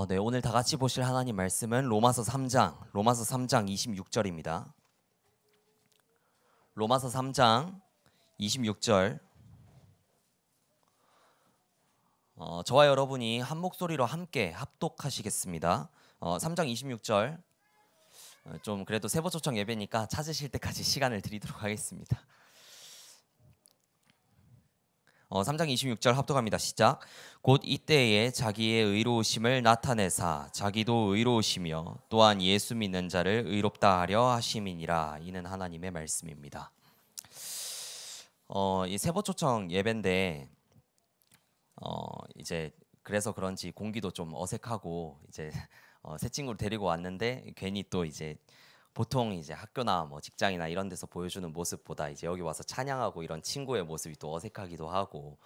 네, 오늘 다 같이 보실 하나님 말씀은 로마서 3장 26절입니다. 로마서 3장 26절. 저와 여러분이 한 목소리로 함께 합독하시겠습니다. 3장 26절. 좀 그래도 세보초청 예배니까 찾으실 때까지 시간을 드리도록 하겠습니다. 3장 26절 합독합니다. 시작. 곧 이때에 자기의 의로우심을 나타내사 자기도 의로우시며 또한 예수 믿는 자를 의롭다 하려 하심이니라. 이는 하나님의 말씀입니다. 이 세보초청 예배인데 이제 그래서 그런지 공기도 좀 어색하고 이제 새 친구를 데리고 왔는데 괜히 또 이제 보통 이제 학교나 뭐 직장이나 이런 데서 보여주는 모습보다 이제 여기 와서 찬양하고 이런 친구의 모습이 또 어색하기도 하고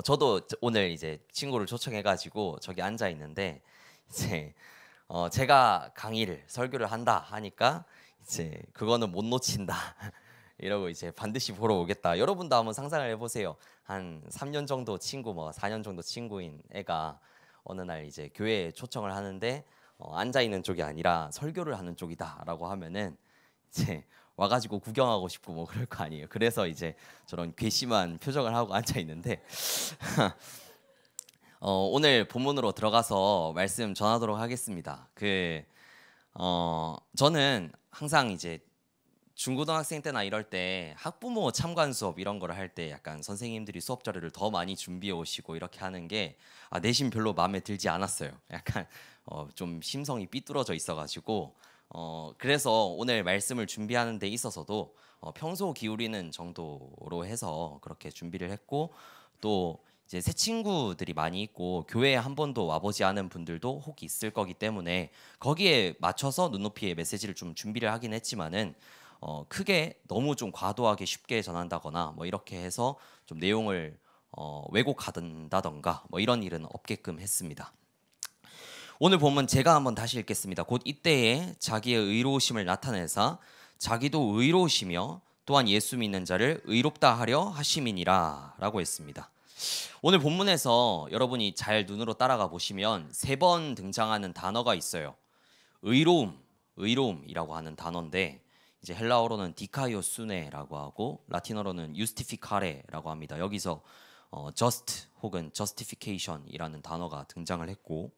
저도 오늘 이제 친구를 초청해가지고 저기 앉아 있는데 이제 제가 강의를 설교를 한다 하니까 이제 그거는 못 놓친다 이러고 이제 반드시 보러 오겠다. 여러분도 한번 상상을 해보세요. 한 3년 정도 친구, 뭐 4년 정도 친구인 애가 어느 날 이제 교회에 초청을 하는데 앉아 있는 쪽이 아니라 설교를 하는 쪽이다라고 하면은 이제 와가지고 구경하고 싶고 뭐 그럴 거 아니에요. 그래서 이제 저런 괘씸한 표정을 하고 앉아 있는데 오늘 본문으로 들어가서 말씀 전하도록 하겠습니다. 저는 항상 이제 중고등학생 때나 이럴 때 학부모 참관 수업 이런 거를 할 때 약간 선생님들이 수업 자료를 더 많이 준비해 오시고 이렇게 하는 게 내심 별로 마음에 들지 않았어요. 약간 좀 심성이 삐뚤어져 있어가지고 그래서 오늘 말씀을 준비하는 데 있어서도 평소 기울이는 정도로 해서 그렇게 준비를 했고, 또 이제 새 친구들이 많이 있고 교회에 한 번도 와보지 않은 분들도 혹 있을 거기 때문에 거기에 맞춰서 눈높이의 메시지를 좀 준비를 하긴 했지만은 크게 너무 좀 과도하게 쉽게 전한다거나 뭐 이렇게 해서 좀 내용을 왜곡하던가 뭐 이런 일은 없게끔 했습니다. 오늘 본문 제가 한번 다시 읽겠습니다. 곧 이때에 자기의 의로우심을 나타내사 자기도 의로우시며 또한 예수 믿는 자를 의롭다 하려 하심이니라 라고 했습니다. 오늘 본문에서 여러분이 잘 눈으로 따라가 보시면 3번 등장하는 단어가 있어요. 의로움이라고 하는 단어인데 이제 헬라어로는 디카이오수네라고 하고 라틴어로는 유스티피카레라고 합니다. 여기서 just 혹은 justification이라는 단어가 등장을 했고,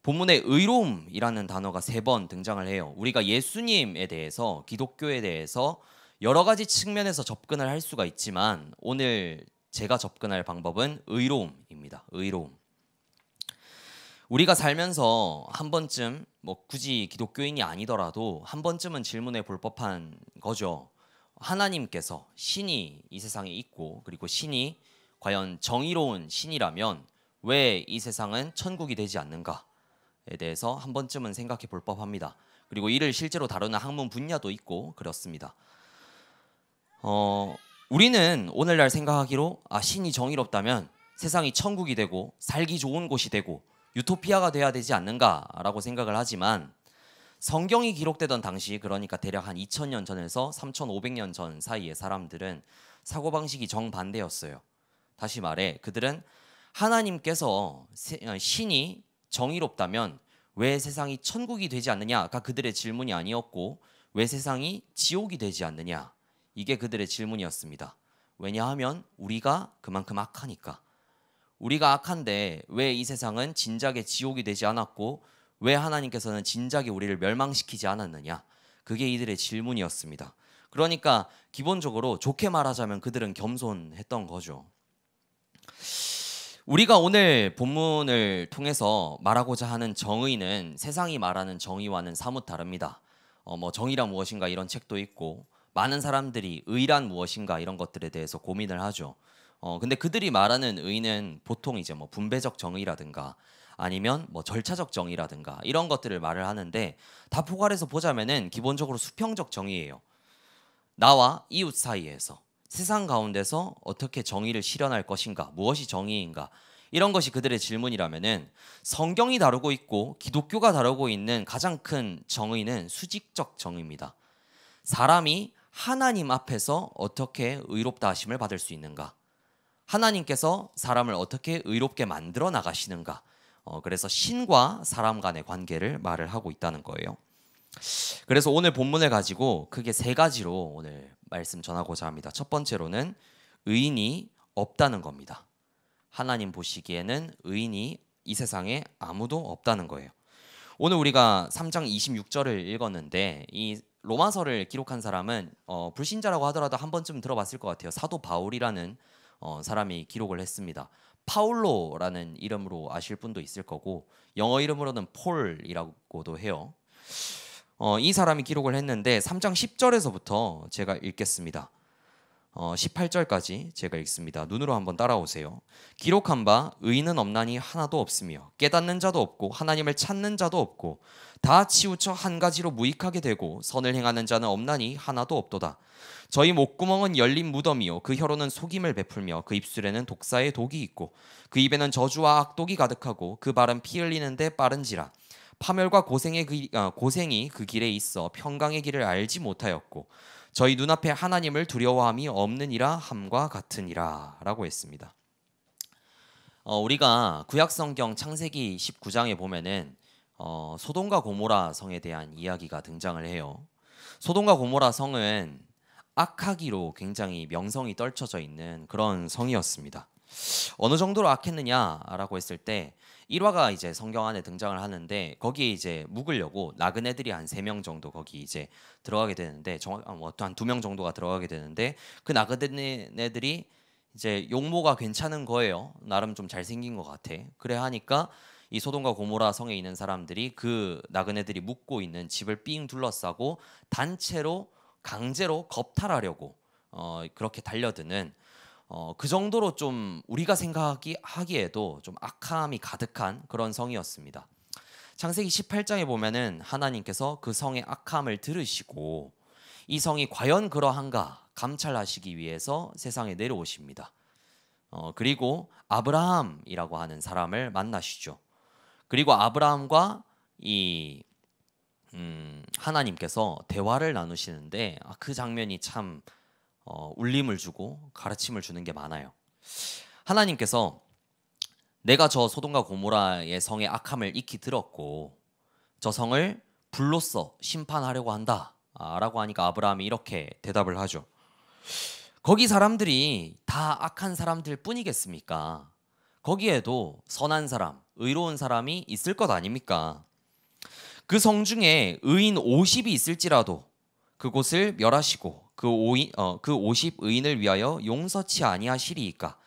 본문에 의로움이라는 단어가 3번 등장을 해요. 우리가 예수님에 대해서, 기독교에 대해서 여러 가지 측면에서 접근을 할 수가 있지만 오늘 제가 접근할 방법은 의로움입니다. 의로움. 우리가 살면서 한 번쯤 뭐 굳이 기독교인이 아니더라도 한 번쯤은 질문해 볼 법한 거죠. 하나님께서, 신이 이 세상에 있고, 그리고 신이 과연 정의로운 신이라면 왜 이 세상은 천국이 되지 않는가에 대해서 한 번쯤은 생각해 볼 법합니다. 그리고 이를 실제로 다루는 학문 분야도 있고 그렇습니다. 우리는 오늘날 생각하기로 신이 정의롭다면 세상이 천국이 되고 살기 좋은 곳이 되고 유토피아가 돼야 되지 않는가라고 생각을 하지만, 성경이 기록되던 당시, 그러니까 대략 한 2000년 전에서 3500년 전 사이의 사람들은 사고방식이 정반대였어요. 다시 말해 그들은 하나님께서 신이 정의롭다면 왜 세상이 천국이 되지 않느냐가 그들의 질문이 아니었고, 왜 세상이 지옥이 되지 않느냐, 이게 그들의 질문이었습니다. 왜냐하면 우리가 그만큼 악하니까. 우리가 악한데 왜 이 세상은 진작에 지옥이 되지 않았고 왜 하나님께서는 진작에 우리를 멸망시키지 않았느냐, 그게 이들의 질문이었습니다. 그러니까 기본적으로 좋게 말하자면 그들은 겸손했던 거죠. 우리가 오늘 본문을 통해서 말하고자 하는 정의는 세상이 말하는 정의와는 사뭇 다릅니다. 뭐 정의란 무엇인가 이런 책도 있고, 많은 사람들이 의란 무엇인가 이런 것들에 대해서 고민을 하죠. 근데 그들이 말하는 의는 보통 이제 뭐 분배적 정의라든가 아니면 뭐 절차적 정의라든가 이런 것들을 말을 하는데, 다 포괄해서 보자면은 기본적으로 수평적 정의예요. 나와 이웃 사이에서, 세상 가운데서 어떻게 정의를 실현할 것인가, 무엇이 정의인가, 이런 것이 그들의 질문이라면은 성경이 다루고 있고 기독교가 다루고 있는 가장 큰 정의는 수직적 정의입니다. 사람이 하나님 앞에서 어떻게 의롭다 하심을 받을 수 있는가, 하나님께서 사람을 어떻게 의롭게 만들어 나가시는가, 그래서 신과 사람 간의 관계를 말을 하고 있다는 거예요. 그래서 오늘 본문을 가지고 크게 3가지로 오늘 말씀 전하고자 합니다. 첫 번째로는 의인이 없다는 겁니다. 하나님 보시기에는 의인이 이 세상에 아무도 없다는 거예요. 오늘 우리가 3장 26절을 읽었는데, 이 로마서를 기록한 사람은 불신자라고 하더라도 한 번쯤 들어봤을 것 같아요. 사도 바울이라는 사람이 기록을 했습니다. 파울로라는 이름으로 아실 분도 있을 거고, 영어 이름으로는 폴이라고도 해요. 이 사람이 기록을 했는데 3장 10절에서부터 제가 읽겠습니다. 18절까지 제가 읽습니다. 눈으로 한번 따라오세요. 기록한 바 의인은 없나니 하나도 없으며 깨닫는 자도 없고 하나님을 찾는 자도 없고 다 치우쳐 한 가지로 무익하게 되고 선을 행하는 자는 없나니 하나도 없도다. 저희 목구멍은 열린 무덤이요 그 혀로는 속임을 베풀며 그 입술에는 독사의 독이 있고 그 입에는 저주와 악독이 가득하고 그 발은 피 흘리는데 빠른지라. 파멸과 고생이 그 길에 있어 평강의 길을 알지 못하였고 저희 눈앞에 하나님을 두려워함이 없느니라 함과 같으니라 라고 했습니다. 우리가 구약성경 창세기 19장에 보면은 소돔과 고모라 성에 대한 이야기가 등장을 해요. 소돔과 고모라 성은 악하기로 굉장히 명성이 떨쳐져 있는 그런 성이었습니다. 어느 정도로 악했느냐라고 했을 때 1화가 이제 성경 안에 등장을 하는데, 거기에 이제 묵으려고 나그네들이 한 3명 정도 거기 이제 들어가게 되는데, 한 2명 정도가 들어가게 되는데, 그 나그네들이 이제 용모가 괜찮은 거예요. 나름 좀 잘생긴 것 같아. 그래 하니까 이 소돔과 고모라 성에 있는 사람들이 그 나그네들이 묵고 있는 집을 삥 둘러싸고 단체로 강제로 겁탈하려고 그렇게 달려드는 그 정도로 좀 우리가 생각하기에도 좀 악함이 가득한 그런 성이었습니다. 창세기 18장에 보면은 하나님께서 그 성의 악함을 들으시고 이 성이 과연 그러한가 감찰하시기 위해서 세상에 내려오십니다. 그리고 아브라함이라고 하는 사람을 만나시죠. 그리고 아브라함과 이 하나님께서 대화를 나누시는데 그 장면이 참 울림을 주고 가르침을 주는 게 많아요. 하나님께서 내가 저 소돔과 고모라의 성의 악함을 익히 들었고 저 성을 불로써 심판하려고 한다 라고 하니까 아브라함이 이렇게 대답을 하죠. 거기 사람들이 다 악한 사람들 뿐이겠습니까? 거기에도 선한 사람, 의로운 사람이 있을 것 아닙니까? 그 성 중에 의인 50이 있을지라도 그곳을 멸하시고 그 50 의인을 위하여 용서치 아니하시리이까?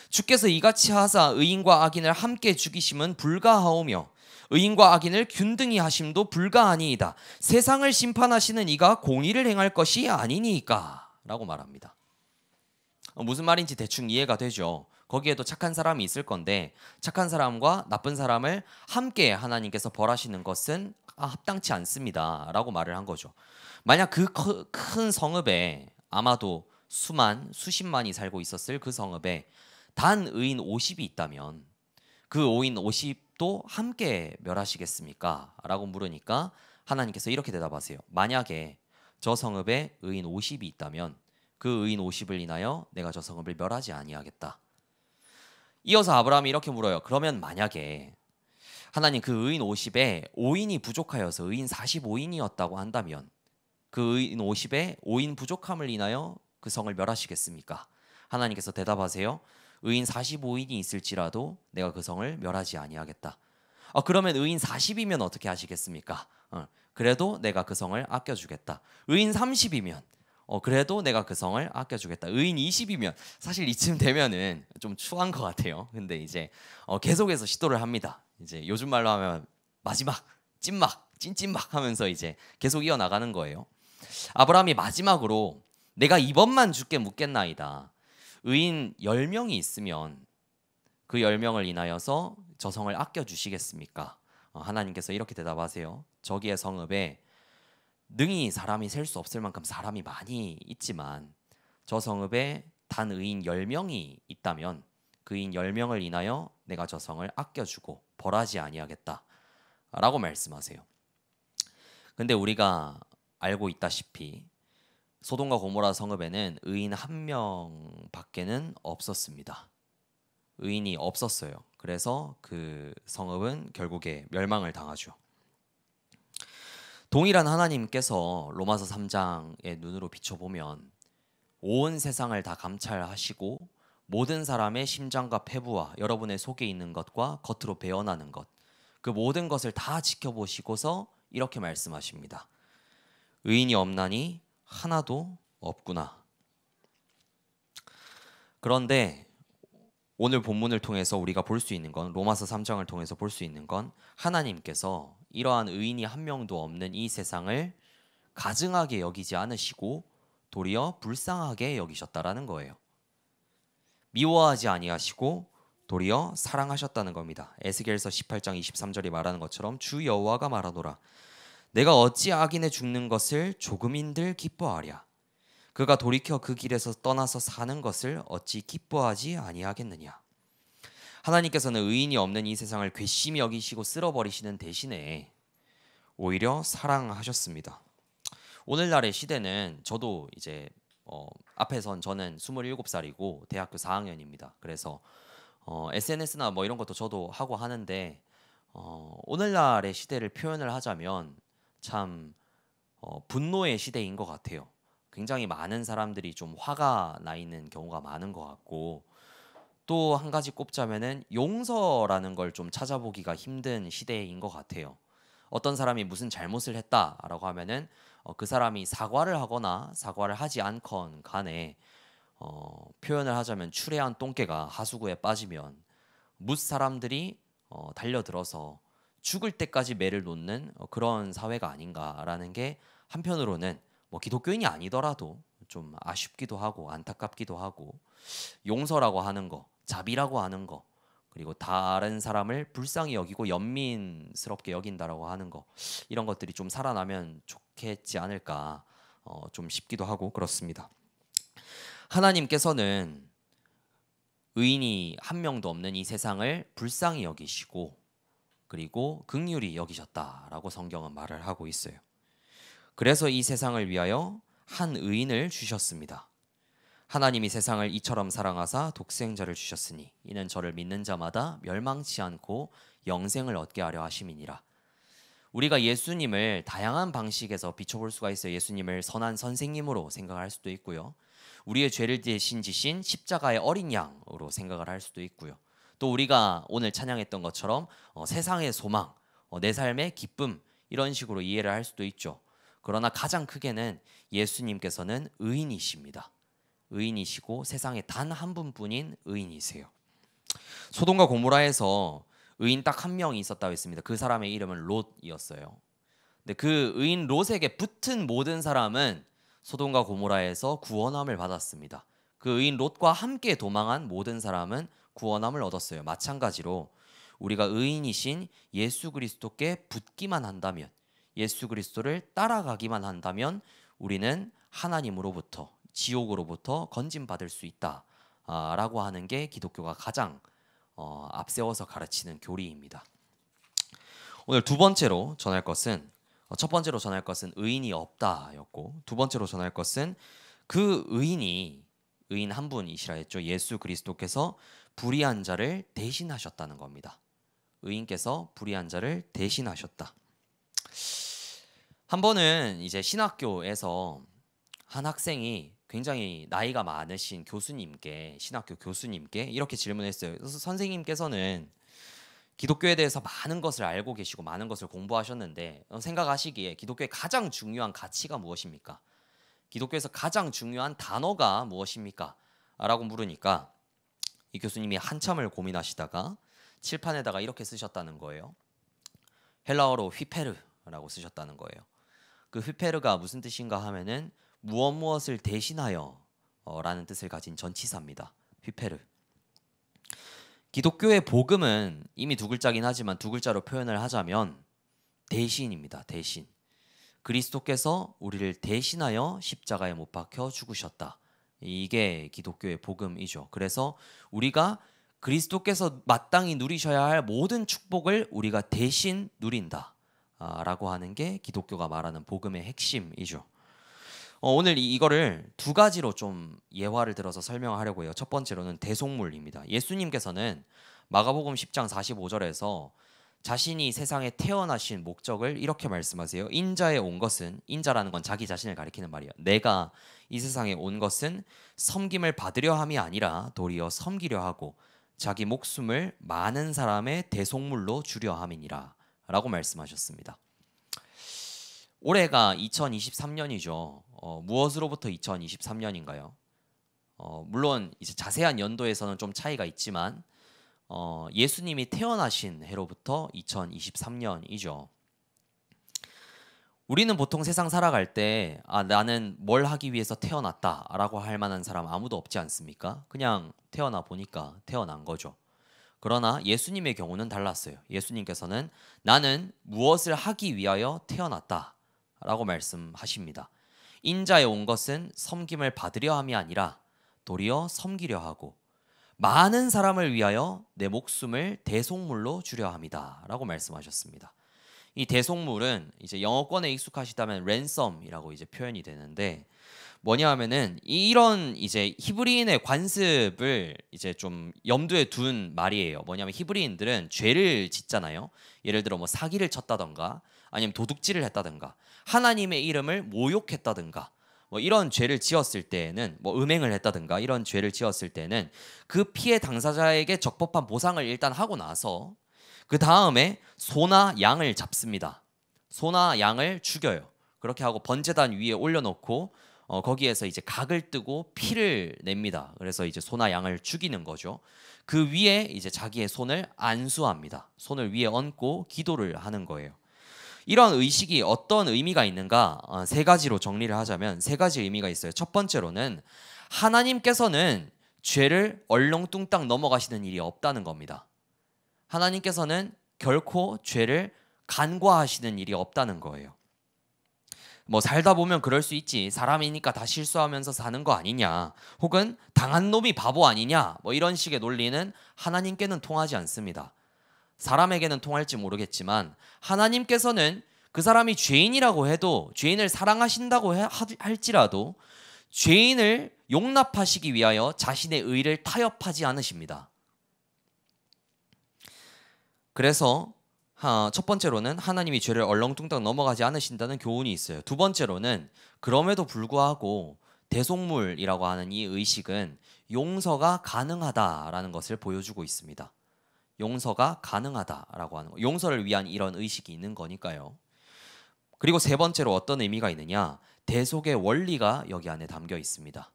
주께서 이같이 하사 의인과 악인을 함께 죽이심은 불가하오며 의인과 악인을 균등히 하심도 불가하니이다. 세상을 심판하시는 이가 공의를 행할 것이 아니니까 라고 말합니다. 무슨 말인지 대충 이해가 되죠. 거기에도 착한 사람이 있을 건데 착한 사람과 나쁜 사람을 함께 하나님께서 벌하시는 것은 합당치 않습니다 라고 말을 한 거죠. 만약 그 큰 성읍에 아마도 수십만이 살고 있었을 그 성읍에 단 의인 50이 있다면 그 의인 50도 함께 멸하시겠습니까? 라고 물으니까 하나님께서 이렇게 대답하세요. 만약에 저 성읍에 의인 50이 있다면 그 의인 50을 인하여 내가 저 성읍을 멸하지 아니하겠다. 이어서 아브라함이 이렇게 물어요. 그러면 만약에 하나님 그 의인 50에 5인이 부족하여서 의인 45인이었다고 한다면 그 의인 50에 5인 부족함을 인하여 그 성을 멸하시겠습니까? 하나님께서 대답하세요. 의인 45인이 있을지라도 내가 그 성을 멸하지 아니하겠다. 그러면 의인 40이면 어떻게 하시겠습니까? 그래도 내가 그 성을 아껴주겠다. 의인 30이면 그래도 내가 그 성을 아껴주겠다. 의인 20이면 사실 이쯤 되면은 좀 추한 것 같아요. 근데 이제 계속해서 시도를 합니다. 이제 요즘 말로 하면 마지막 찐찐막 하면서 이제 계속 이어나가는 거예요. 아브라함이 마지막으로 내가 이번만 주께 묻겠나이다. 의인 10명이 있으면 그 10명을 인하여서 저 성을 아껴주시겠습니까? 하나님께서 이렇게 대답하세요. 저기의 성읍에 능히 사람이 셀 수 없을 만큼 사람이 많이 있지만 저 성읍에 단 의인 10명이 있다면 그 의인 10명을 인하여 내가 저 성을 아껴주고 벌하지 아니하겠다 라고 말씀하세요. 근데 우리가 알고 있다시피 소돔과 고모라 성읍에는 의인 1명밖에는 없었습니다. 의인이 없었어요. 그래서 그 성읍은 결국에 멸망을 당하죠. 동일한 하나님께서 로마서 3장의 눈으로 비춰보면 온 세상을 다 감찰하시고 모든 사람의 심장과 폐부와 여러분의 속에 있는 것과 겉으로 배어나는 것, 그 모든 것을 다 지켜보시고서 이렇게 말씀하십니다. 의인이 없나니 하나도 없구나. 그런데 오늘 본문을 통해서 우리가 볼 수 있는 건, 로마서 3장을 통해서 볼 수 있는 건 하나님께서 이러한 의인이 한 명도 없는 이 세상을 가증하게 여기지 않으시고 도리어 불쌍하게 여기셨다라는 거예요. 미워하지 아니하시고 도리어 사랑하셨다는 겁니다. 에스겔서 18장 23절이 말하는 것처럼 주 여호와가 말하노라. 내가 어찌 악인의 죽는 것을 조금인들 기뻐하랴. 그가 돌이켜 그 길에서 떠나서 사는 것을 어찌 기뻐하지 아니하겠느냐. 하나님께서는 의인이 없는 이 세상을 괘씸히 여기시고 쓸어버리시는 대신에 오히려 사랑하셨습니다. 오늘날의 시대는 저도 이제 앞에선 저는 27살이고 대학교 4학년입니다. 그래서 SNS나 뭐 이런 것도 저도 하고 하는데 오늘날의 시대를 표현을 하자면 참 분노의 시대인 것 같아요. 굉장히 많은 사람들이 좀 화가 나 있는 경우가 많은 것 같고, 또 한 가지 꼽자면은 용서라는 걸 좀 찾아보기가 힘든 시대인 것 같아요. 어떤 사람이 무슨 잘못을 했다라고 하면은 그 사람이 사과를 하거나 사과를 하지 않건 간에 표현을 하자면 추레한 똥개가 하수구에 빠지면 뭇 사람들이 달려들어서 죽을 때까지 매를 놓는 그런 사회가 아닌가라는 게 한편으로는 뭐 기독교인이 아니더라도 좀 아쉽기도 하고 안타깝기도 하고, 용서라고 하는 거, 자비라고 하는 거, 그리고 다른 사람을 불쌍히 여기고 연민스럽게 여긴다라고 하는 거, 이런 것들이 좀 살아나면 좋겠지 않을까 좀 싶기도 하고 그렇습니다. 하나님께서는 의인이 한 명도 없는 이 세상을 불쌍히 여기시고 그리고 긍휼히 여기셨다라고 성경은 말을 하고 있어요. 그래서 이 세상을 위하여 한 의인을 주셨습니다. 하나님이 세상을 이처럼 사랑하사 독생자를 주셨으니 이는 저를 믿는 자마다 멸망치 않고 영생을 얻게 하려 하심이니라. 우리가 예수님을 다양한 방식에서 비춰볼 수가 있어요. 예수님을 선한 선생님으로 생각할 수도 있고요, 우리의 죄를 대신 지신 십자가의 어린 양으로 생각을 할 수도 있고요, 또 우리가 오늘 찬양했던 것처럼 세상의 소망, 내 삶의 기쁨, 이런 식으로 이해를 할 수도 있죠. 그러나 가장 크게는 예수님께서는 의인이십니다. 의인이시고 세상에 단 한 분뿐인 의인이세요. 소돔과 고모라에서 의인 딱 한 명이 있었다고 했습니다. 그 사람의 이름은 롯이었어요. 근데 그 의인 롯에게 붙은 모든 사람은 소돔과 고모라에서 구원함을 받았습니다. 그 의인 롯과 함께 도망한 모든 사람은 구원함을 얻었어요. 마찬가지로 우리가 의인이신 예수 그리스도께 붙기만 한다면, 예수 그리스도를 따라가기만 한다면 우리는 하나님으로부터, 지옥으로부터 건짐받을 수 있다라고 하는 게 기독교가 가장 앞세워서 가르치는 교리입니다. 오늘 두 번째로 전할 것은, 첫 번째로 전할 것은 의인이 없다였고, 두 번째로 전할 것은 그 의인이 의인 한 분이시라 했죠. 예수 그리스도께서 불의한 자를 대신하셨다는 겁니다. 의인께서 불의한 자를 대신하셨다. 한 번은 이제 신학교에서 한 학생이 굉장히 나이가 많으신 교수님께, 신학교 교수님께 이렇게 질문했어요. 그래서 선생님께서는 기독교에 대해서 많은 것을 알고 계시고 많은 것을 공부하셨는데 생각하시기에 기독교의 가장 중요한 가치가 무엇입니까? 기독교에서 가장 중요한 단어가 무엇입니까? 라고 물으니까 이 교수님이 한참을 고민하시다가 칠판에다가 이렇게 쓰셨다는 거예요. 헬라어로 휘페르라고 쓰셨다는 거예요. 그 휘페르가 무슨 뜻인가 하면은 무엇을 대신하여 라는 뜻을 가진 전치사입니다. 휘페르. 기독교의 복음은 이미 두 글자긴 하지만 두 글자로 표현을 하자면 대신입니다. 대신. 그리스도께서 우리를 대신하여 십자가에 못 박혀 죽으셨다. 이게 기독교의 복음이죠. 그래서 우리가 그리스도께서 마땅히 누리셔야 할 모든 축복을 우리가 대신 누린다 라고 하는 게 기독교가 말하는 복음의 핵심이죠. 오늘 이거를 두 가지로 좀 예화를 들어서 설명하려고 해요. 첫 번째로는 대속물입니다. 예수님께서는 마가복음 10장 45절에서 자신이 세상에 태어나신 목적을 이렇게 말씀하세요. 인자에 온 것은, 인자라는 건 자기 자신을 가리키는 말이에요. 내가 이 세상에 온 것은 섬김을 받으려 함이 아니라 도리어 섬기려 하고 자기 목숨을 많은 사람의 대속물로 주려 함이니라 라고 말씀하셨습니다. 올해가 2023년이죠. 무엇으로부터 2023년인가요? 물론 이제 자세한 연도에서는 좀 차이가 있지만 예수님이 태어나신 해로부터 2023년이죠. 우리는 보통 세상 살아갈 때 나는 뭘 하기 위해서 태어났다라고 할 만한 사람 아무도 없지 않습니까? 그냥 태어나 보니까 태어난 거죠. 그러나 예수님의 경우는 달랐어요. 예수님께서는 나는 무엇을 하기 위하여 태어났다라고 말씀하십니다. 인자에 온 것은 섬김을 받으려 함이 아니라 도리어 섬기려 하고 많은 사람을 위하여 내 목숨을 대속물로 주려 함이다 라고 말씀하셨습니다. 이 대속물은 이제 영어권에 익숙하시다면 랜섬이라고 이제 표현이 되는데 뭐냐 하면은 이런 이제 히브리인의 관습을 이제 좀 염두에 둔 말이에요. 뭐냐면 히브리인들은 죄를 짓잖아요. 예를 들어 뭐 사기를 쳤다던가 아니면 도둑질을 했다던가 하나님의 이름을 모욕했다던가 뭐 이런 죄를 지었을 때에는 뭐 음행을 했다든가 이런 죄를 지었을 때는 그 피해 당사자에게 적법한 보상을 일단 하고 나서 그 다음에 소나 양을 잡습니다. 소나 양을 죽여요. 그렇게 하고 번제단 위에 올려놓고 거기에서 이제 각을 뜨고 피를 냅니다. 그래서 이제 소나 양을 죽이는 거죠. 그 위에 이제 자기의 손을 안수합니다. 손을 위에 얹고 기도를 하는 거예요. 이런 의식이 어떤 의미가 있는가? 세 가지로 정리를 하자면 세 가지 의미가 있어요. 첫 번째로는 하나님께서는 죄를 얼렁뚱땅 넘어가시는 일이 없다는 겁니다. 하나님께서는 결코 죄를 간과하시는 일이 없다는 거예요. 뭐 살다 보면 그럴 수 있지. 사람이니까 다 실수하면서 사는 거 아니냐. 혹은 당한 놈이 바보 아니냐. 뭐 이런 식의 논리는 하나님께는 통하지 않습니다. 사람에게는 통할지 모르겠지만 하나님께서는 그 사람이 죄인이라고 해도 죄인을 사랑하신다고 할지라도 죄인을 용납하시기 위하여 자신의 의를 타협하지 않으십니다. 그래서 첫 번째로는 하나님이 죄를 얼렁뚱땅 넘어가지 않으신다는 교훈이 있어요. 두 번째로는 그럼에도 불구하고 대속물이라고 하는 이 의식은 용서가 가능하다라는 것을 보여주고 있습니다. 용서가 가능하다라고 하는 거. 용서를 위한 이런 의식이 있는 거니까요. 그리고 세 번째로 어떤 의미가 있느냐? 대속의 원리가 여기 안에 담겨 있습니다.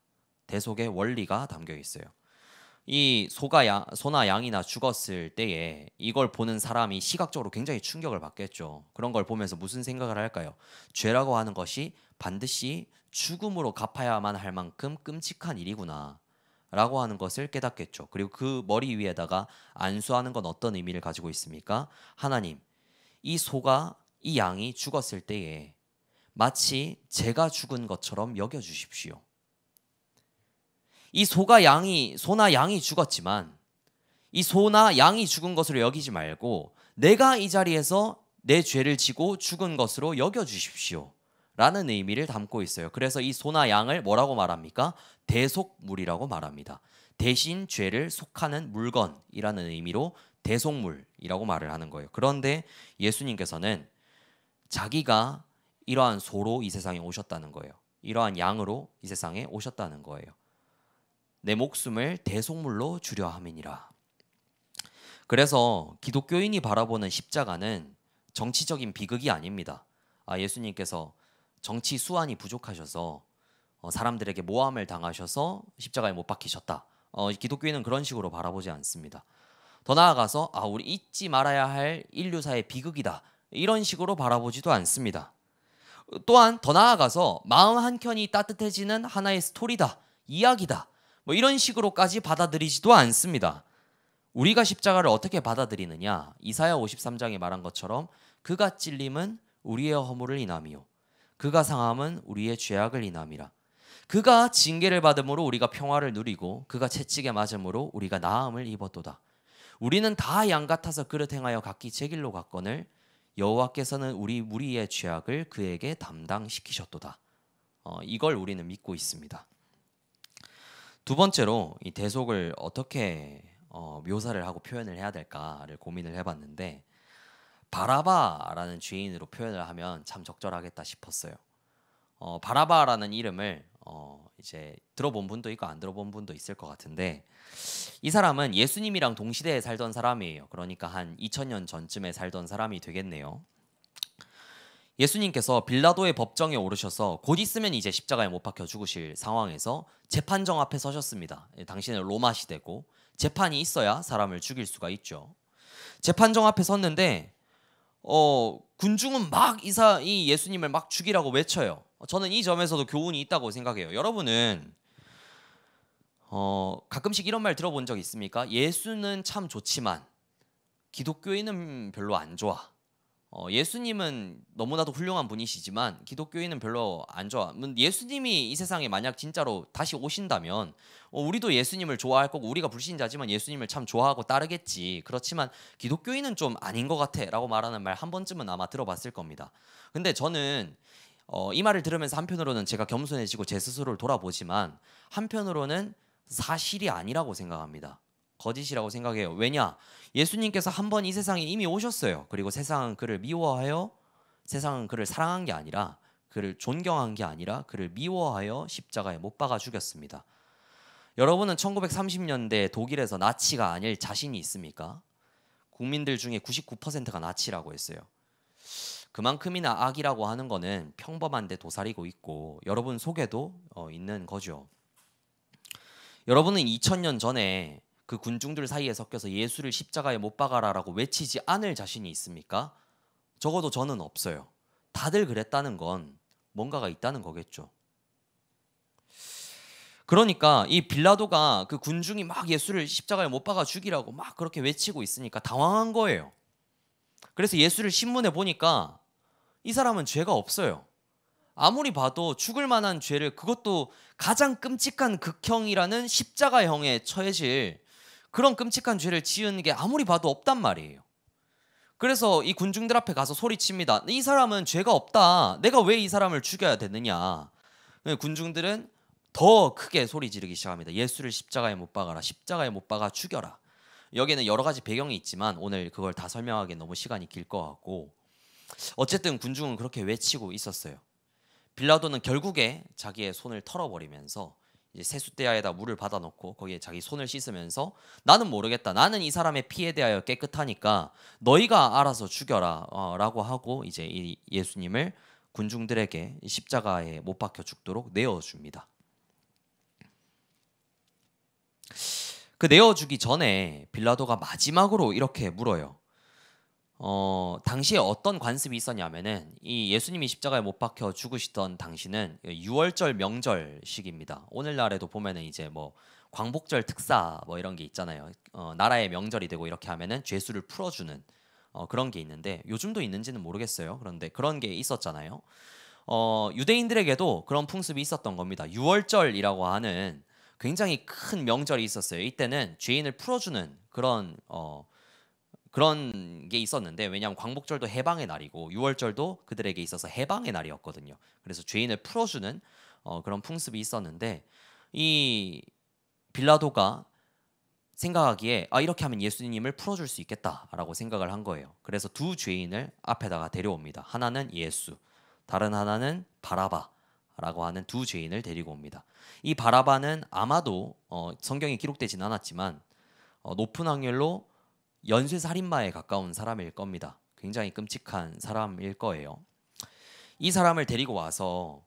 대속의 원리가 담겨 있어요. 이 소나 양이나 죽었을 때에 이걸 보는 사람이 시각적으로 굉장히 충격을 받겠죠. 그런 걸 보면서 무슨 생각을 할까요? 죄라고 하는 것이 반드시 죽음으로 갚아야만 할 만큼 끔찍한 일이구나 라고 하는 것을 깨닫겠죠. 그리고 그 머리 위에다가 안수하는 건 어떤 의미를 가지고 있습니까? 하나님, 이 양이 죽었을 때에 마치 제가 죽은 것처럼 여겨주십시오. 이 소나 양이 죽었지만 이 소나 양이 죽은 것으로 여기지 말고 내가 이 자리에서 내 죄를 지고 죽은 것으로 여겨주십시오 라는 의미를 담고 있어요. 그래서 이 소나 양을 뭐라고 말합니까? 대속물이라고 말합니다. 대신 죄를 속하는 물건이라는 의미로 대속물이라고 말을 하는 거예요. 그런데 예수님께서는 자기가 이러한 소로 이 세상에 오셨다는 거예요. 이러한 양으로 이 세상에 오셨다는 거예요. 내 목숨을 대속물로 주려 함이니라. 그래서 기독교인이 바라보는 십자가는 정치적인 비극이 아닙니다. 예수님께서 정치 수완이 부족하셔서 사람들에게 모함을 당하셔서 십자가에 못 박히셨다. 기독교인은 그런 식으로 바라보지 않습니다. 더 나아가서 우리 잊지 말아야 할 인류사의 비극이다. 이런 식으로 바라보지도 않습니다. 또한 더 나아가서 마음 한켠이 따뜻해지는 하나의 스토리다. 이야기다. 뭐 이런 식으로까지 받아들이지도 않습니다. 우리가 십자가를 어떻게 받아들이느냐? 이사야 53장에 말한 것처럼 그가 찔림은 우리의 허물을 인함이요 그가 상함은 우리의 죄악을 인함이라. 그가 징계를 받음으로 우리가 평화를 누리고 그가 채찍에 맞음으로 우리가 나음을 입었도다. 우리는 다 양 같아서 그릇 행하여 각기 제 길로 갔거늘 여호와께서는 우리 무리의 죄악을 그에게 담당시키셨도다. 이걸 우리는 믿고 있습니다. 두 번째로 이 대속을 어떻게 묘사를 하고 표현을 해야 될까를 고민을 해봤는데 바라바라는 죄인으로 표현을 하면 참 적절하겠다 싶었어요. 바라바라는 이름을 이제 들어본 분도 있고 안 들어본 분도 있을 것 같은데 이 사람은 예수님이랑 동시대에 살던 사람이에요. 그러니까 한 2000년 전쯤에 살던 사람이 되겠네요. 예수님께서 빌라도의 법정에 오르셔서 곧 있으면 이제 십자가에 못 박혀 죽으실 상황에서 재판정 앞에 서셨습니다. 당시는 로마 시대고 재판이 있어야 사람을 죽일 수가 있죠. 재판정 앞에 섰는데 군중은 막 이 예수님을 막 죽이라고 외쳐요. 저는 이 점에서도 교훈이 있다고 생각해요. 여러분은 가끔씩 이런 말 들어본 적 있습니까? 예수는 참 좋지만 기독교인은 별로 안 좋아. 예수님은 너무나도 훌륭한 분이시지만 기독교인은 별로 안 좋아. 예수님이 이 세상에 만약 진짜로 다시 오신다면 우리도 예수님을 좋아할 거고 우리가 불신자지만 예수님을 참 좋아하고 따르겠지. 그렇지만 기독교인은 좀 아닌 것 같아 라고 말하는 말 한 번쯤은 아마 들어봤을 겁니다. 근데 저는 이 말을 들으면서 한편으로는 제가 겸손해지고 제 스스로를 돌아보지만 한편으로는 사실이 아니라고 생각합니다. 거짓이라고 생각해요. 왜냐? 예수님께서 한 번 이 세상에 이미 오셨어요. 그리고 세상은 그를 미워하여 세상은 그를 사랑한 게 아니라 그를 존경한 게 아니라 그를 미워하여 십자가에 못 박아 죽였습니다. 여러분은 1930년대 독일에서 나치가 아닐 자신이 있습니까? 국민들 중에 99%가 나치라고 했어요. 그만큼이나 악이라고 하는 거는 평범한데 도사리고 있고 여러분 속에도 있는 거죠. 여러분은 2000년 전에 그 군중들 사이에 섞여서 예수를 십자가에 못 박아라라고 외치지 않을 자신이 있습니까? 적어도 저는 없어요. 다들 그랬다는 건 뭔가가 있다는 거겠죠. 그러니까 이 빌라도가 그 군중이 막 예수를 십자가에 못 박아 죽이라고 막 그렇게 외치고 있으니까 당황한 거예요. 그래서 예수를 신문에 보니까 이 사람은 죄가 없어요. 아무리 봐도 죽을 만한 죄를, 그것도 가장 끔찍한 극형이라는 십자가형에 처해질 그런 끔찍한 죄를 지은 게 아무리 봐도 없단 말이에요. 그래서 이 군중들 앞에 가서 소리칩니다. 이 사람은 죄가 없다. 내가 왜 이 사람을 죽여야 되느냐. 군중들은 더 크게 소리 지르기 시작합니다. 예수를 십자가에 못 박아라. 십자가에 못 박아 죽여라. 여기에는 여러 가지 배경이 있지만 오늘 그걸 다 설명하기엔 너무 시간이 길 것 같고, 어쨌든 군중은 그렇게 외치고 있었어요. 빌라도는 결국에 자기의 손을 털어버리면서 이제 세숫대야에다 물을 받아놓고 거기에 자기 손을 씻으면서 나는 모르겠다. 나는 이 사람의 피에 대하여 깨끗하니까 너희가 알아서 죽여라 라고 하고 이제 이 예수님을 군중들에게 십자가에 못 박혀 죽도록 내어줍니다. 그 내어주기 전에 빌라도가 마지막으로 이렇게 물어요. 당시에 어떤 관습이 있었냐면은 이 예수님이 십자가에 못 박혀 죽으시던 당시는 6월절 명절식입니다. 오늘날에도 보면은 이제 뭐 광복절 특사 뭐 이런 게 있잖아요. 나라의 명절이 되고 이렇게 하면은 죄수를 풀어주는 그런 게 있는데 요즘도 있는지는 모르겠어요. 그런데 그런 게 있었잖아요. 유대인들에게도 그런 풍습이 있었던 겁니다. 6월절이라고 하는 굉장히 큰 명절이 있었어요. 이때는 죄인을 풀어주는 그런 게 있었는데, 왜냐하면 광복절도 해방의 날이고 6월절도 그들에게 있어서 해방의 날이었거든요. 그래서 죄인을 풀어주는 그런 풍습이 있었는데, 이 빌라도가 생각하기에 이렇게 하면 예수님을 풀어줄 수 있겠다라고 생각을 한 거예요. 그래서 두 죄인을 앞에다가 데려옵니다. 하나는 예수, 다른 하나는 바라바라고 하는 두 죄인을 데리고 옵니다. 이 바라바는 아마도 성경에 기록되진 않았지만 높은 확률로 연쇄살인마에 가까운 사람일 겁니다. 굉장히 끔찍한 사람일 거예요. 이 사람을 데리고 와서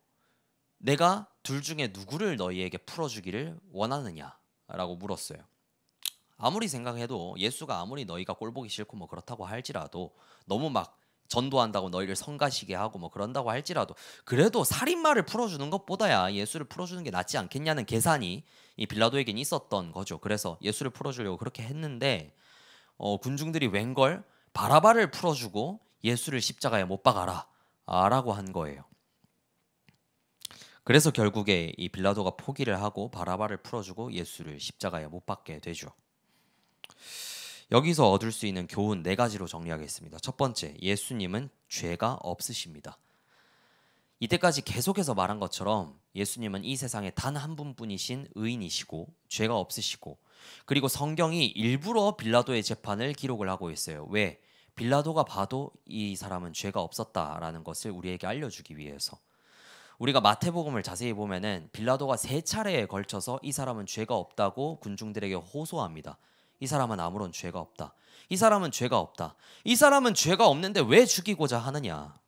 내가 둘 중에 누구를 너희에게 풀어주기를 원하느냐라고 물었어요. 아무리 생각해도 예수가 아무리 너희가 꼴보기 싫고 뭐 그렇다고 할지라도, 너무 막 전도한다고 너희를 성가시게 하고 뭐 그런다고 할지라도, 그래도 살인마를 풀어주는 것보다야 예수를 풀어주는 게 낫지 않겠냐는 계산이 이 빌라도에겐 있었던 거죠. 그래서 예수를 풀어주려고 그렇게 했는데 군중들이 웬걸 바라바를 풀어주고 예수를 십자가에 못 박아라 라고 한 거예요. 그래서 결국에 이 빌라도가 포기를 하고 바라바를 풀어주고 예수를 십자가에 못 박게 되죠. 여기서 얻을 수 있는 교훈 4가지로 정리하겠습니다. 첫 번째, 예수님은 죄가 없으십니다. 이때까지 계속해서 말한 것처럼 예수님은 이 세상에 단 한 분뿐이신 의인이시고 죄가 없으시고, 그리고 성경이 일부러 빌라도의 재판을 기록을 하고 있어요. 왜? 빌라도가 봐도 이 사람은 죄가 없었다라는 것을 우리에게 알려주기 위해서. 우리가 마태복음을 자세히 보면은 빌라도가 3차례에 걸쳐서 이 사람은 죄가 없다고 군중들에게 호소합니다. 이 사람은 아무런 죄가 없다. 이 사람은 죄가 없다. 이 사람은 죄가 없는데 왜 죽이고자 하느냐.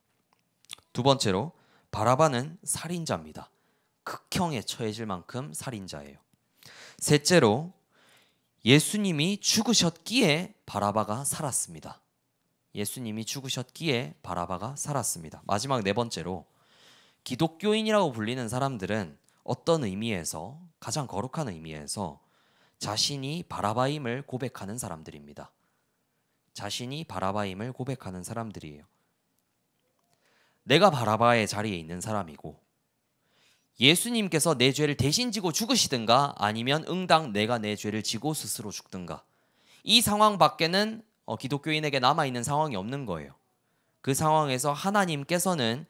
두 번째로, 바라바는 살인자입니다. 극형에 처해질 만큼 살인자예요. 셋째로, 예수님이 죽으셨기에 바라바가 살았습니다. 예수님이 죽으셨기에 바라바가 살았습니다. 마지막 4번째로, 기독교인이라고 불리는 사람들은 어떤 의미에서, 가장 거룩한 의미에서 자신이 바라바임을 고백하는 사람들입니다. 자신이 바라바임을 고백하는 사람들이에요. 내가 바라바의 자리에 있는 사람이고 예수님께서 내 죄를 대신 지고 죽으시든가 아니면 응당 내가 내 죄를 지고 스스로 죽든가, 이 상황 밖에는 기독교인에게 남아있는 상황이 없는 거예요. 그 상황에서 하나님께서는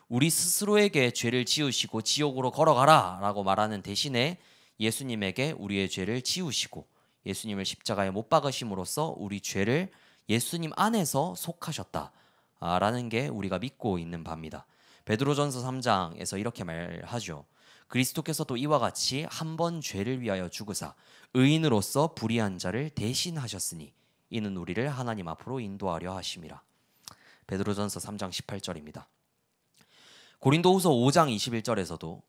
우리 스스로에게 죄를 지으시고 지옥으로 걸어가라 라고 말하는 대신에 예수님에게 우리의 죄를 지우시고 예수님을 십자가에 못 박으심으로써 우리 죄를 예수님 안에서 속하셨다라는 게 우리가 믿고 있는 바입니다. 베드로전서 3장에서 이렇게 말하죠. 그리스도께서도 이와 같이 한 번 죄를 위하여 죽으사 의인으로서 불의한 자를 대신하셨으니 이는 우리를 하나님 앞으로 인도하려 하심이라. 베드로전서 3장 18절입니다. 고린도후서 5장 21절에서도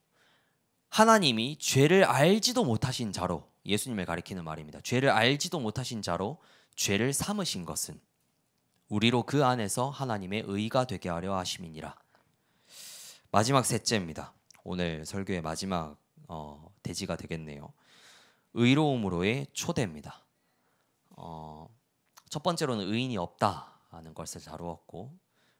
하나님이 죄를 알지도 못하신 자로, 예수님을 가리키는 말입니다. 죄를 알지도 못하신 자로 죄를 삼으신 것은 우리로 그 안에서 하나님의 의가 되게 하려 하심이니라. 마지막 셋째입니다. 오늘 설교의 마지막 대지가 되겠네요. 의로움으로의 초대입니다. 첫 번째로는 의인이 없다 하는 것을 다루었고,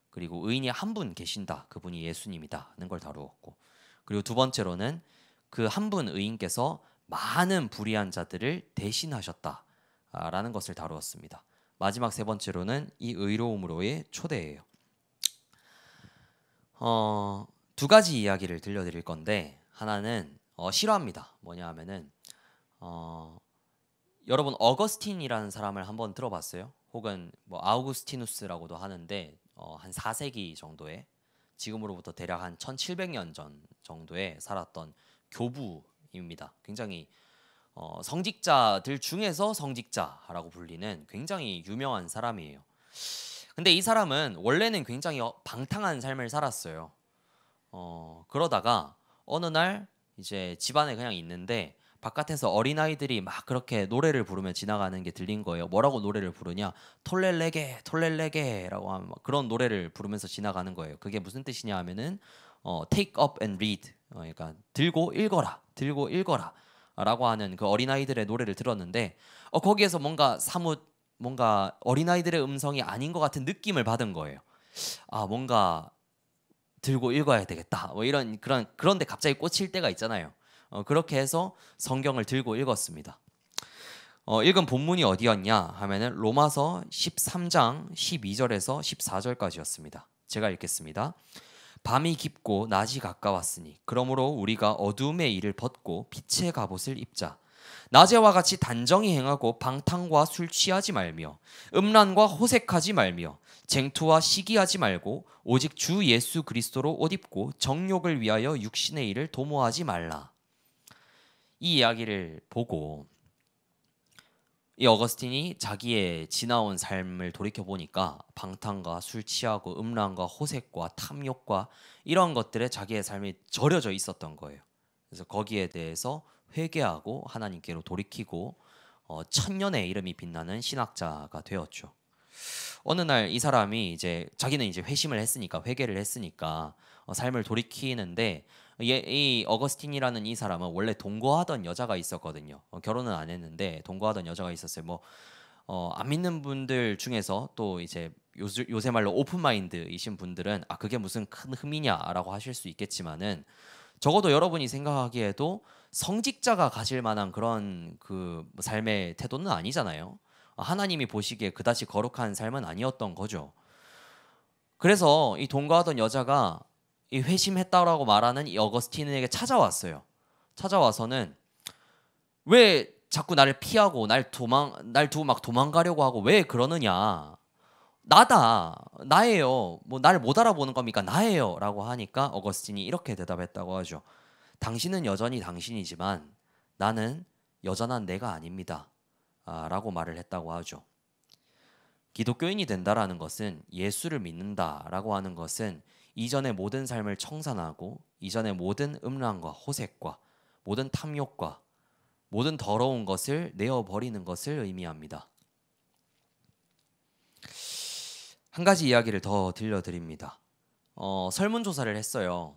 그리고 의인이 한 분 계신다, 그분이 예수님이다 하는 걸 다루었고, 그리고 두 번째로는 그 한 분 의인께서 많은 불의한 자들을 대신하셨다라는 것을 다루었습니다. 마지막 세 번째로는 이 의로움으로의 초대예요. 두 가지 이야기를 들려드릴 건데, 하나는 실화입니다. 뭐냐 하면은 여러분 어거스틴이라는 사람을 한번 들어봤어요? 혹은 뭐 아우구스티누스라고도 하는데 한 4세기 정도에, 지금으로부터 대략 한 1700년 전 정도에 살았던 교부입니다. 굉장히 성직자들 중에서 성직자라고 불리는 굉장히 유명한 사람이에요. 근데 이 사람은 원래는 굉장히 방탕한 삶을 살았어요. 그러다가 어느 날 이제 집안에 그냥 있는데 바깥에서 어린아이들이 막 그렇게 노래를 부르며 지나가는 게 들린 거예요. 뭐라고 노래를 부르냐? 톨렐레게 톨렐레게 라고 하면 그런 노래를 부르면서 지나가는 거예요. 그게 무슨 뜻이냐 하면은 take up and read, 그러니까 들고 읽어라, 들고 읽어라 라고 하는 그 어린아이들의 노래를 들었는데 거기에서 뭔가 어린아이들의 음성이 아닌 것 같은 느낌을 받은 거예요. 뭔가 들고 읽어야 되겠다, 뭐 이런 그런데 갑자기 꽂힐 때가 있잖아요. 그렇게 해서 성경을 들고 읽었습니다. 읽은 본문이 어디였냐 하면은 로마서 13장 12절에서 14절까지였습니다. 제가 읽겠습니다. 밤이 깊고 낮이 가까웠으니 그러므로 우리가 어두움의 일을 벗고 빛의 갑옷을 입자. 낮에와 같이 단정히 행하고 방탕과 술 취하지 말며 음란과 호색하지 말며 쟁투와 시기하지 말고 오직 주 예수 그리스도로 옷 입고 정욕을 위하여 육신의 일을 도모하지 말라. 이 이야기를 보고 이 어거스틴이 자기의 지나온 삶을 돌이켜보니까 방탕과 술 취하고 음란과 호색과 탐욕과 이런 것들에 자기의 삶이 절여져 있었던 거예요. 그래서 거기에 대해서 회개하고 하나님께로 돌이키고 천년의 이름이 빛나는 신학자가 되었죠. 어느 날 이 사람이 이제 자기는 이제 회심을 했으니까, 회개를 했으니까 삶을 돌이키는데, 이 어거스틴이라는 이 사람은 원래 동거하던 여자가 있었거든요. 결혼은 안 했는데 동거하던 여자가 있었어요. 안 믿는 분들 중에서 또 이제 요새 말로 오픈 마인드이신 분들은 그게 무슨 큰 흠이냐라고 하실 수 있겠지만은, 적어도 여러분이 생각하기에도 성직자가 가질 만한 그런 그 삶의 태도는 아니잖아요. 하나님이 보시기에 그다지 거룩한 삶은 아니었던 거죠. 그래서 이 동거하던 여자가 이 회심했다라고 말하는 이 어거스틴에게 찾아왔어요. 찾아와서는 왜 자꾸 나를 피하고 날 두고 막 도망가려고 하고 왜 그러느냐? 나예요. 뭐 날 못 알아보는 겁니까? 나예요라고 하니까 어거스틴이 이렇게 대답했다고 하죠. 당신은 여전히 당신이지만 나는 여전한 내가 아닙니다. 라고 말을 했다고 하죠. 기독교인이 된다라는 것은, 예수를 믿는다라고 하는 것은 이전의 모든 삶을 청산하고 이전의 모든 음란과 호색과 모든 탐욕과 모든 더러운 것을 내어버리는 것을 의미합니다. 한 가지 이야기를 더 들려드립니다. 설문조사를 했어요.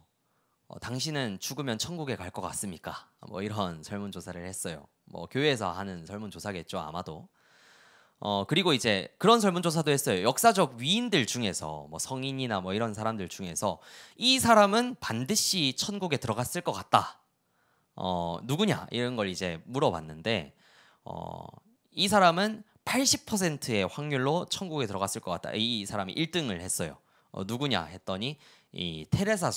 당신은 죽으면 천국에 갈 것 같습니까? 뭐 이런 설문조사를 했어요. 뭐 교회에서 하는 설문조사겠죠, 아마도. 그리고 이제 그런 설문조사도 했어요. 역사적 위인들 중에서, 뭐 성인이나 뭐 이런 사람들 중에서 이 사람은 반드시 천국에 들어갔을 것 같다, 누구냐 이런 걸 이제 물어봤는데, 이 사람은 80%의 확률로 천국에 들어갔을 것 같다. 이 사람이 1등을 했어요. 누구냐 했더니 이 테레사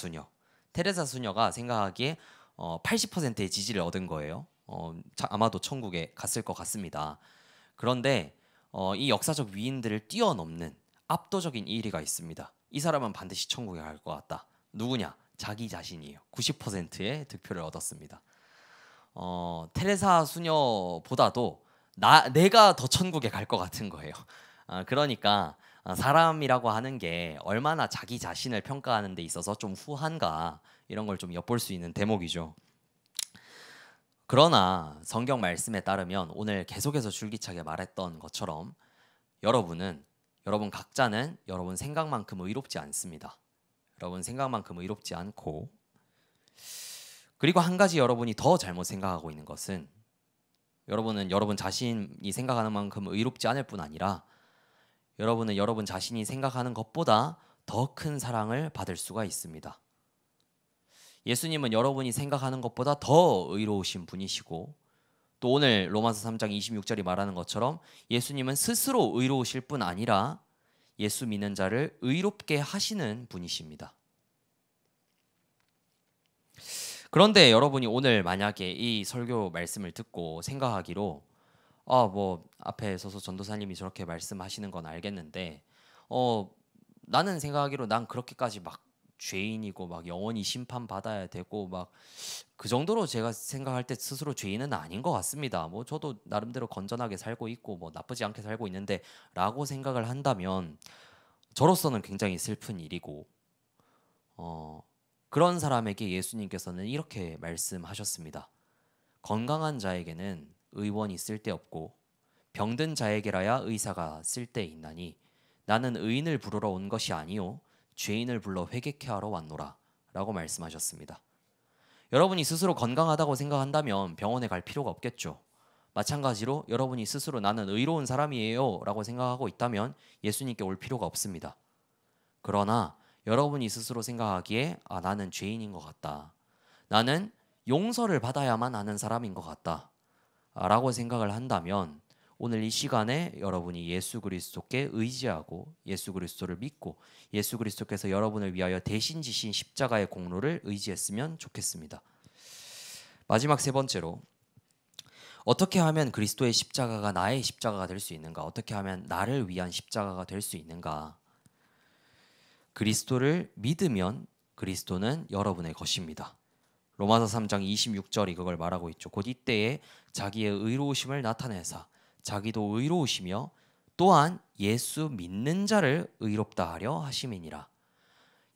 수녀가 생각하기에 80%의 지지를 얻은 거예요. 아마도 천국에 갔을 것 같습니다. 그런데 이 역사적 위인들을 뛰어넘는 압도적인 1위가 있습니다. 이 사람은 반드시 천국에 갈 것 같다. 누구냐? 자기 자신이에요. 90%의 득표를 얻었습니다. 테레사 수녀보다도 내가 더 천국에 갈 것 같은 거예요. 그러니까 사람이라고 하는 게 얼마나 자기 자신을 평가하는 데 있어서 좀 후한가 이런 걸 좀 엿볼 수 있는 대목이죠. 그러나 성경 말씀에 따르면 오늘 계속해서 줄기차게 말했던 것처럼 여러분 각자는 여러분 생각만큼 의롭지 않습니다. 여러분 생각만큼 의롭지 않고, 그리고 한 가지 여러분이 더 잘못 생각하고 있는 것은 여러분은 여러분 자신이 생각하는 만큼 의롭지 않을 뿐 아니라 여러분은 여러분 자신이 생각하는 것보다 더 큰 사랑을 받을 수가 있습니다. 예수님은 여러분이 생각하는 것보다 더 의로우신 분이시고, 또 오늘 로마서 3장 26절이 말하는 것처럼 예수님은 스스로 의로우실 뿐 아니라 예수 믿는 자를 의롭게 하시는 분이십니다. 그런데 여러분이 오늘 만약에 이 설교 말씀을 듣고 생각하기로 뭐 앞에 서서 전도사님이 저렇게 말씀하시는 건 알겠는데 나는 생각하기로 난 그렇게까지 막 죄인이고 막 영원히 심판받아야 되고 막 그 정도로 제가 생각할 때 스스로 죄인은 아닌 것 같습니다. 뭐 저도 나름대로 건전하게 살고 있고 뭐 나쁘지 않게 살고 있는데 라고 생각을 한다면 저로서는 굉장히 슬픈 일이고, 그런 사람에게 예수님께서는 이렇게 말씀하셨습니다. 건강한 자에게는 의원이 쓸데없고 병든 자에게라야 의사가 쓸데있나니 나는 의인을 부르러 온 것이 아니요 죄인을 불러 회개케 하러 왔노라 라고 말씀하셨습니다. 여러분이 스스로 건강하다고 생각한다면 병원에 갈 필요가 없겠죠. 마찬가지로 여러분이 스스로 나는 의로운 사람이에요 라고 생각하고 있다면 예수님께 올 필요가 없습니다. 그러나 여러분이 스스로 생각하기에 나는 죄인인 것 같다, 나는 용서를 받아야만 하는 사람인 것 같다 라고 생각을 한다면 오늘 이 시간에 여러분이 예수 그리스도께 의지하고 예수 그리스도를 믿고 예수 그리스도께서 여러분을 위하여 대신 지신 십자가의 공로를 의지했으면 좋겠습니다. 마지막 세 번째로, 어떻게 하면 그리스도의 십자가가 나의 십자가가 될 수 있는가? 어떻게 하면 나를 위한 십자가가 될 수 있는가? 그리스도를 믿으면 그리스도는 여러분의 것입니다. 로마서 3장 26절이 그걸 말하고 있죠. 곧 이때에 자기의 의로우심을 나타내사 자기도 의로우시며 또한 예수 믿는 자를 의롭다 하려 하심이니라.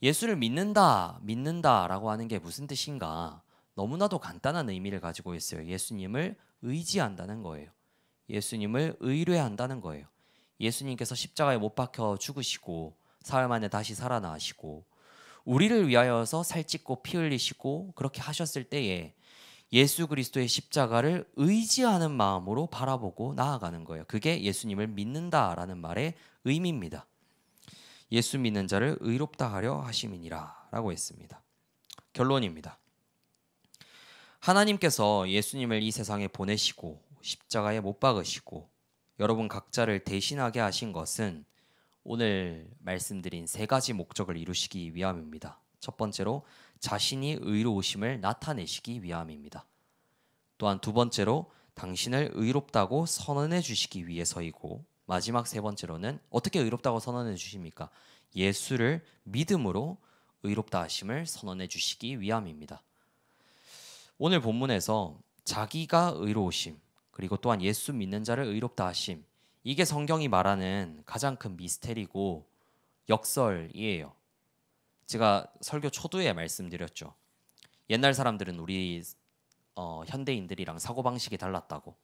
예수를 믿는다라고 하는 게 무슨 뜻인가? 너무나도 간단한 의미를 가지고 있어요. 예수님을 의지한다는 거예요. 예수님을 의뢰한다는 거예요. 예수님께서 십자가에 못 박혀 죽으시고 사흘 만에 다시 살아나시고 우리를 위하여서 살찢고 피 흘리시고 그렇게 하셨을 때에 예수 그리스도의 십자가를 의지하는 마음으로 바라보고 나아가는 거예요. 그게 예수님을 믿는다라는 말의 의미입니다. 예수 믿는 자를 의롭다 하려 하심이니라 라고 했습니다. 결론입니다. 하나님께서 예수님을 이 세상에 보내시고 십자가에 못 박으시고 여러분 각자를 대신하게 하신 것은 오늘 말씀드린 세 가지 목적을 이루시기 위함입니다. 첫 번째로 자신이 의로우심을 나타내시기 위함입니다. 또한 두 번째로 당신을 의롭다고 선언해 주시기 위해서이고, 마지막 세 번째로는 어떻게 의롭다고 선언해 주십니까? 예수를 믿음으로 의롭다 하심을 선언해 주시기 위함입니다. 오늘 본문에서 자기가 의로우심, 그리고 또한 예수 믿는 자를 의롭다 하심, 이게 성경이 말하는 가장 큰 미스테리고 역설이에요. 제가 설교 초두에 말씀드렸죠. 옛날 사람들은 우리 현대인들이랑 사고방식이 달랐다고.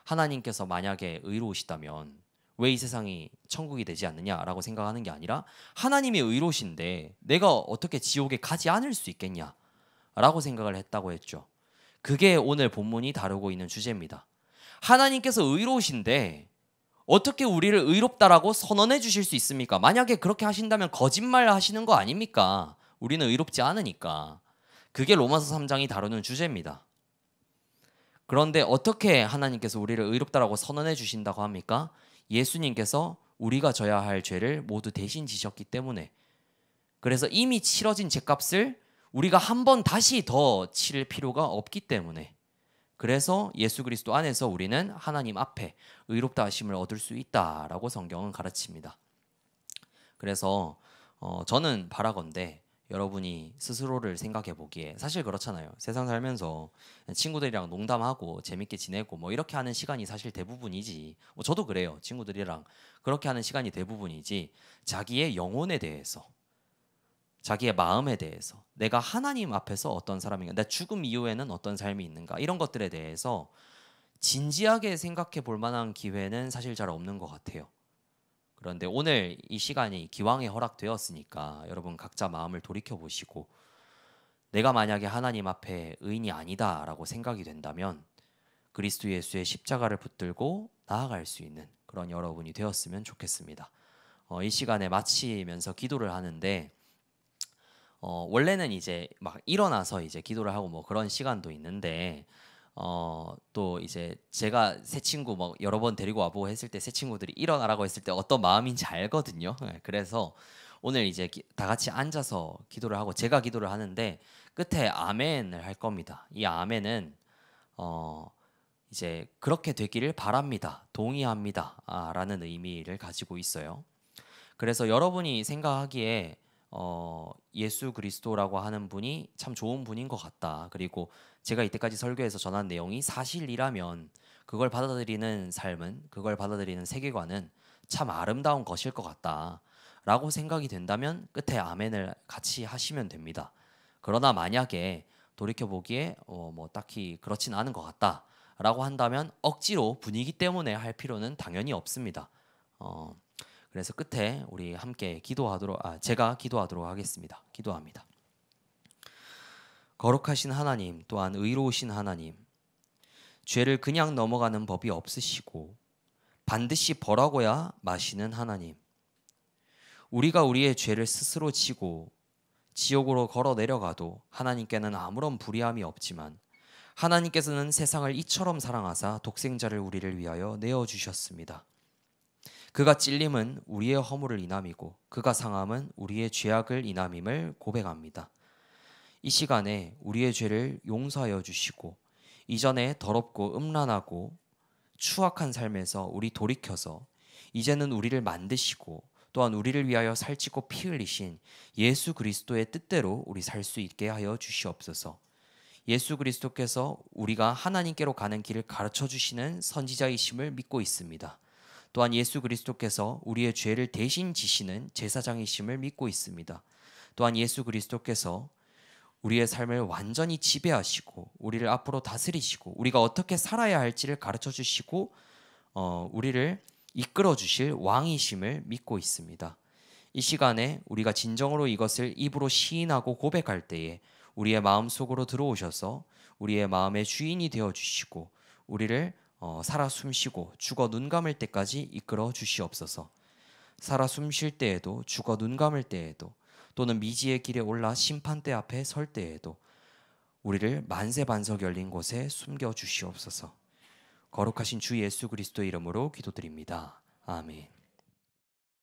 하나님께서 만약에 의로우시다면 왜 이 세상이 천국이 되지 않느냐라고 생각하는 게 아니라 하나님이 의로우신데 내가 어떻게 지옥에 가지 않을 수 있겠냐라고 생각을 했다고 했죠. 그게 오늘 본문이 다루고 있는 주제입니다. 하나님께서 의로우신데 어떻게 우리를 의롭다라고 선언해 주실 수 있습니까? 만약에 그렇게 하신다면 거짓말 하시는 거 아닙니까? 우리는 의롭지 않으니까. 그게 로마서 3장이 다루는 주제입니다. 그런데 어떻게 하나님께서 우리를 의롭다라고 선언해 주신다고 합니까? 예수님께서 우리가 져야 할 죄를 모두 대신 지셨기 때문에, 그래서 이미 치러진 죄값을 우리가 한 번 다시 더 치를 필요가 없기 때문에, 그래서 예수 그리스도 안에서 우리는 하나님 앞에 의롭다 하심을 얻을 수 있다라고 성경은 가르칩니다. 그래서 저는 바라건대 여러분이 스스로를 생각해 보기에 사실 그렇잖아요. 세상 살면서 친구들이랑 농담하고 재밌게 지내고 뭐 이렇게 하는 시간이 사실 대부분이지. 뭐 저도 그래요. 친구들이랑 그렇게 하는 시간이 대부분이지. 자기의 영혼에 대해서, 자기의 마음에 대해서, 내가 하나님 앞에서 어떤 사람인가, 내 죽음 이후에는 어떤 삶이 있는가, 이런 것들에 대해서 진지하게 생각해 볼 만한 기회는 사실 잘 없는 것 같아요. 그런데 오늘 이 시간이 기왕에 허락되었으니까 여러분 각자 마음을 돌이켜 보시고, 내가 만약에 하나님 앞에 의인이 아니다라고 생각이 된다면 그리스도 예수의 십자가를 붙들고 나아갈 수 있는 그런 여러분이 되었으면 좋겠습니다. 이 시간에 마치면서 기도를 하는데, 원래는 이제 막 일어나서 이제 기도를 하고 뭐 그런 시간도 있는데, 또 이제 제가 새 친구 뭐 여러 번 데리고 와보고 했을 때 새 친구들이 일어나라고 했을 때 어떤 마음인지 알거든요. 그래서 오늘 이제 다 같이 앉아서 기도를 하고 제가 기도를 하는데 끝에 아멘을 할 겁니다. 이 아멘은 이제 그렇게 되기를 바랍니다, 동의합니다, 라는 의미를 가지고 있어요. 그래서 여러분이 생각하기에 예수 그리스도라고 하는 분이 참 좋은 분인 것 같다. 그리고 제가 이때까지 설교에서 전한 내용이 사실이라면 그걸 받아들이는 삶은, 그걸 받아들이는 세계관은 참 아름다운 것일 것 같다 라고 생각이 된다면 끝에 아멘을 같이 하시면 됩니다. 그러나 만약에 돌이켜보기에 뭐 딱히 그렇진 않은 것 같다 라고 한다면 억지로 분위기 때문에 할 필요는 당연히 없습니다. 그래서 끝에 우리 함께 제가 기도하도록 하겠습니다. 기도합니다. 거룩하신 하나님, 또한 의로우신 하나님, 죄를 그냥 넘어가는 법이 없으시고 반드시 벌하고야 마시는 하나님, 우리가 우리의 죄를 스스로 지고 지옥으로 걸어 내려가도 하나님께는 아무런 불의함이 없지만 하나님께서는 세상을 이처럼 사랑하사 독생자를 우리를 위하여 내어주셨습니다. 그가 찔림은 우리의 허물을 인함이고 그가 상함은 우리의 죄악을 인함임을 고백합니다. 이 시간에 우리의 죄를 용서하여 주시고 이전에 더럽고 음란하고 추악한 삶에서 우리 돌이켜서 이제는 우리를 만드시고 또한 우리를 위하여 살찌고 피 흘리신 예수 그리스도의 뜻대로 우리 살 수 있게 하여 주시옵소서. 예수 그리스도께서 우리가 하나님께로 가는 길을 가르쳐 주시는 선지자이심을 믿고 있습니다. 또한 예수 그리스도께서 우리의 죄를 대신 지시는 제사장이심을 믿고 있습니다. 또한 예수 그리스도께서 우리의 삶을 완전히 지배하시고 우리를 앞으로 다스리시고 우리가 어떻게 살아야 할지를 가르쳐 주시고 우리를 이끌어 주실 왕이심을 믿고 있습니다. 이 시간에 우리가 진정으로 이것을 입으로 시인하고 고백할 때에 우리의 마음속으로 들어오셔서 우리의 마음의 주인이 되어 주시고 우리를 살아 숨쉬고 죽어 눈 감을 때까지 이끌어 주시옵소서. 살아 숨쉴 때에도 죽어 눈 감을 때에도 또는 미지의 길에 올라 심판대 앞에 설 때에도 우리를 만세반석 열린 곳에 숨겨 주시옵소서. 거룩하신 주 예수 그리스도 이름으로 기도드립니다. 아멘.